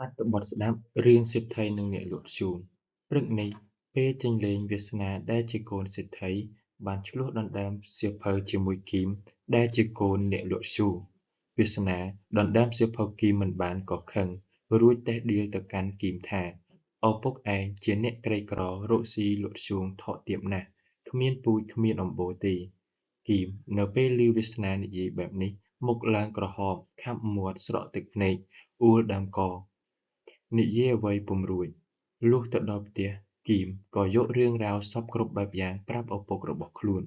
អត្ថបទស្ដាប់រឿងសេដ្ឋីនិងអ្នកលក់ធ្យូងព្រឹកនេះពេលចេញលេងវាសនាដែលជាកូនសេដ្ឋីបានឆ្លោះដណ្ដើមសៀវភៅជាមួយគីមដែលជាកូនអ្នកលក់ធ្យូងវាសនាដណ្ដើមសៀវភៅគីមមិនបានក៏ខឹងរួចតេះដៀលទៅកាន់គីមថាឪពុកឯងជាអ្នកក្រីក្ររកស៊ីលក់ធ្យូងថោកទាបណាស់គ្មានពូជគ្មានអំបូរទេគីមនៅពេលឮវាសនានិយាយបែបនេះមុខឡើងក្រហមខាប់មាត់ស្រក់ទឹកភ្នែកអួលដើមកនិយាយអ្វីពុំរួចលុះទៅដល់ផ្ទះគីមក៏យករឿងរ៉ាវសព្វគ្រប់បែបយ៉ាងប្រាប់ឪពុករបស់ខ្លួន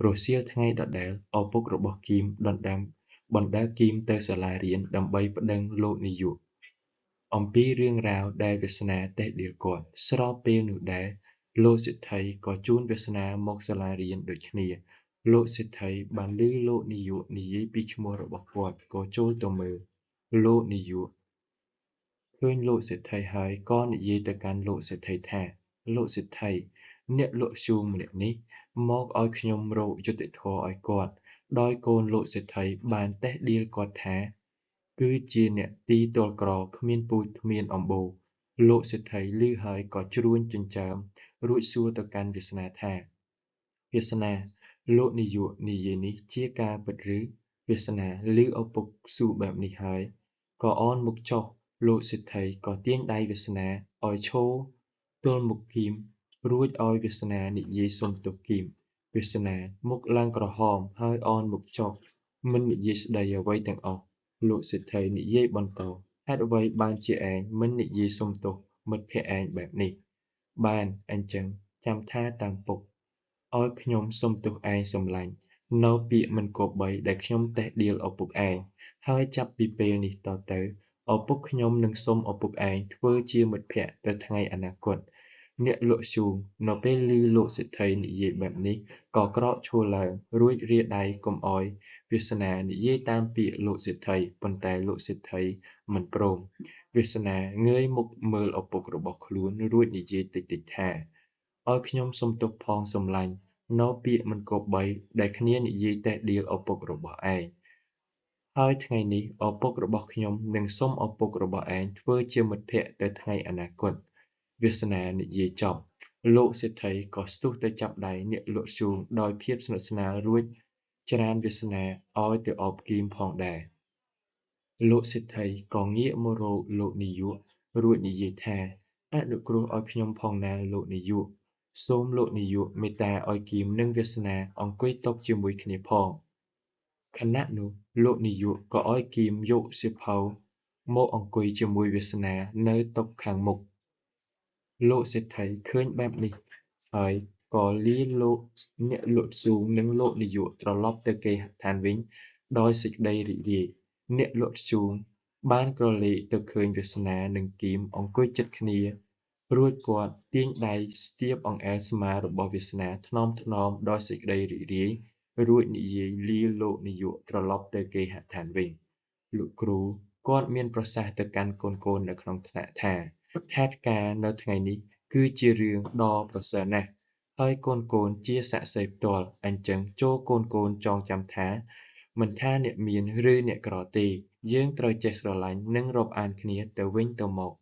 រសៀលថ្ងៃដដែលឪពុករបស់គីមបណ្តើរគីមទៅសាលារៀនដើម្បីប្តឹងលោកនាយកអំពីរឿងរ៉ាវដែលវាសនាតេះដៀលគាត់ស្របពេលនោះដែរលោកសេដ្ឋីក៏ជូនវាសនាមកសាលារៀនដូចគ្នាលោកសេដ្ឋីបានឮលោកនាយកនិយាយពីឈ្មោះរបស់គាត់ក៏ចូលទៅមើលលោកនាយកឃើញលោកសេដ្ឋីហើយក៏និយាយទៅកាន់លោកសេដ្ឋីថាលោកសេដ្ឋីអ្នកលក់ធ្យូងម្នាក់នេះមកឲ្យខ្ញុំរកយុត្តិធម៌ឲ្យគាត់ដោយកូនលោកសេដ្ឋីបានតេះដៀលគាត់ថាគឺជាអ្នកទីទ័លក្រគ្មានពូជគ្មានអំបូរលោកសេដ្ឋីឮហើយក៏ជ្រួញចិញ្ចើមរួចសួរទៅកាន់វាសនាថាវាសនាលោកនាយកនិយាយនេះជាការពិតឬវាសនាឮឪពុកសួរបែបនេះហើយក៏អោនមុខចុះលោកសេដ្ឋីក៏ទាញដៃវាសនាឲ្យឈរទល់មុខគីមរួចឲ្យវាសនានិយាយសុំទោសគីមវាសនាមុខឡើងក្រហមហើយអោនមុខចុះមិននិយាយស្ដីអ្វីទាំងអស់លោកសេដ្ឋីនិយាយបន្តហេតុអ្វីបានជាឯងមិននិយាយសុំទោសមិត្តភក្តិឯងបែបនេះបានអញ្ចឹងចាំថាតាមពុកឲ្យខ្ញុំសុំទោសឯងសម្លាញ់នៅពាក្យមិនគប្បីដែលខ្ញុំតេះដៀលឪពុកឯងហើយចាប់ពីពេលនេះតទៅឪពុកខ្ញុំនឹងសុំឪពុកឯងធ្វើជាមិត្តភក្តិទៅថ្ងៃអនាគតអ្នកលក់ធ្យូងនៅពេលឮលោកសេដ្ឋីនិយាយបែបនេះក៏ក្រោកឈរឡើងរួចរាដៃកុំឲ្យវាសនានិយាយតាមពាក្យលោកសេដ្ឋីប៉ុន្តែលោកសេដ្ឋីមិនព្រមវាសនាងើយមុខមើលឪពុករបស់ខ្លួនរួចនិយាយតិចៗថាឲ្យខ្ញុំសុំទោសផងសម្លាញ់នៅពាក្យមិនគប្បីដែលគ្នានិយាយតេះដៀលឪពុករបស់ឯងហើយថ្ងៃនេះឪពុករបស់ខ្ញុំនឹងសុំឪពុករបស់ឯងធ្វើជាមិត្តភក្តិទៅថ្ងៃអនាគតវាសនានិយាយចប់លោកសេដ្ឋីក៏ស្ទុះទៅចាប់ដៃអ្នកលក់ធ្យូងដោយភាពស្និទ្ធស្នាលរួចច្រានវាសនាឲ្យទៅអោបគីមផងដែរលោកសេដ្ឋីក៏ងាកមករកលោកនាយករួចនិយាយថាអនុគ្រោះឲ្យខ្ញុំផងណាលោកនាយកសូមលោកនាយកមេត្តាឲ្យគីមនិងវាសនាអង្គុយតុជាមួយគ្នាផងខណៈនោះលោកនាយកក៏ឲ្យគីមយកសៀវភៅមកអង្គុយជាមួយវាសនានៅតុខាងមុខលោកសេដ្ឋីឃើញបែបនេះហើយក៏លាលោកអ្នកលក់ធ្យូងនិងលោកនាយកត្រឡប់ទៅគេហដ្ឋានវិញដោយសេចក្តីរីករាយអ្នកលក់ធ្យូងបានក្រឡេកទៅឃើញវាសនានិងគីមអង្គុយជិតគ្នារួចគាត់ទាញដៃស្ទាបអង្អែលស្មារបស់វាសនាថ្នមៗដោយសេចក្តីរីករាយរួចនិយាយលាលោកនាយកត្រឡប់ទៅគេហដ្ឋានវិញលោកគ្រូគាត់មានប្រសាសន៍ទៅកាន់កូនៗនៅក្នុងថ្នាក់ថាហេតុការណ៍នៅថ្ងៃនេះគឺជារឿងដ៏ប្រសើរណាស់ហើយកូនៗជាសាក្សីផ្ទាល់អញ្ចឹងចូរកូនៗចងចាំថាមិនថាអ្នកមានឬអ្នកក្រទេយើងត្រូវចេះស្រឡាញ់និងរាប់អានគ្នាទៅវិញទៅមក